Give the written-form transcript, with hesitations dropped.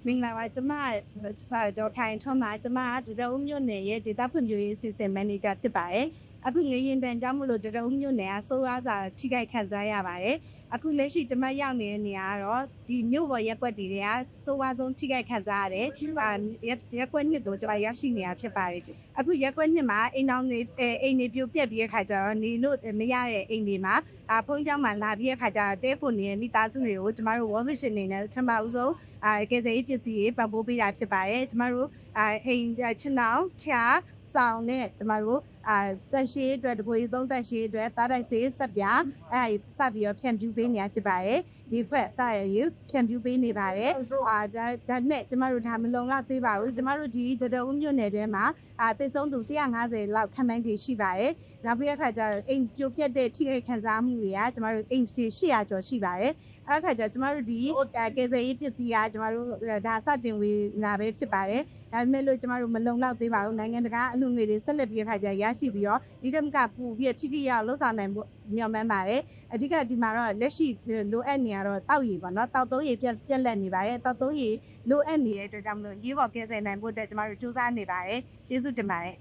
မင်္ဂလာပါကျမတော့ထိုင်ထွန်းပါကျမကတရုံမြို့နယ်ရဲ့ဒေသဖွံ့ဖြိုးရေးစီစဉ်မန်နေဂျာဖြစ်ပါတယ်အခုငရင်တန်ကြောင့်မလို့တရုံမြို့နယ်ကစိုးအားစာထိခိုက်ခံစားရပါတယ်အခုလက်ရှိကျမရောက်နေတဲ့နေရာကတော့ဒီမြို့ပေါ်ရက်ွက်တွေကစိုးအားဆုံးထိခိုက်ခံစားရတယ်ရက်ွက်နှစ်ကိုကျမရောက်ရှိနေတာဖြစ်ပါတယ်အခုရက်ွက်နှစ်မှာအိမ်တော်တွေအိမ်တွေပြိုပြက်ပြီးတဲ့ခါကျတော့နေလို့မရတဲ့အိမ်တွေမှာဖုန်းကြောင်းမှာလာပြီးတဲ့ခါကျတော့တဲဖို့နေတဲ့မိသားစုတွေကိုကျမတို့ World Vision နေနဲ့ထမဦးဆုံးကယ်ဆယ်ရေးပစ္စည်းတွေပံ့ပိုးပေးတာဖြစ်ပါတယ်ကျမတို့အိမ်ချင်အောင်ဖြာဆောင်နဲ့ကျမတို့သက်ရှိအတွက်တပွေသုံးသက်ရှိအတွက်သားတိုက်စေးဆက်ပြစပြီးတော့ဖြန့်ဖြူးပေးနေရဖြစ်ပါတယ်ဒီခွက်စရည်ဖြန့်ဖြူးပေးနေပါတယ်ဒါနဲ့ကျမတို့ဒါမလုံလောက်သေးပါဘူးကျမတို့ဒီတရုံမြို့နယ်ထဲမှာသေဆုံးသူ150လောက်ခန့်မှန်းရှိပါတယ်နောက်ပြီးအခါကျအိမ်ပြိုပြက်တဲ့ထိခိုက်ခံစားမှုတွေကကျမတို့အိမ်800ကျော်ရှိပါတယ်အဲ့ခါကျကျမတို့ဒီကယ်ဆယ်ရေးပစ္စည်းကကျမတို့ဒါစတင်ဝေလာပဲဖြစ်ပါတယ်ဒါပေမဲ့လို့ကျမတို့မလုံလောက်သေးပါဘူးနိုင်ငံတကာအလှူငွေတွေဆက်လက်ပြီးခါကျရရှိပြီးတော့ဒီကမကပူပြီးထိထိရောက်လှုပ်ဆောင်နိုင်ဖို့မျှော်မှန်းပါတယ်အဓိကဒီမှာတော့လက်ရှိလိုအပ်နေရတော့တောက်ရည်ပေါ့နော်တောက်သုံးရည်ပြက်လက်နေပါတယ်တောက်သုံးရည်လိုအပ်နေတဲ့အတွက်ကြောင့်မလို့ရေးပေါ်ကယ်ဆယ်နိုင်ဖို့အတွက်ကျမတို့စူးစမ်းနေပါတယ်ကျေးဇူးတင်ပါတယ်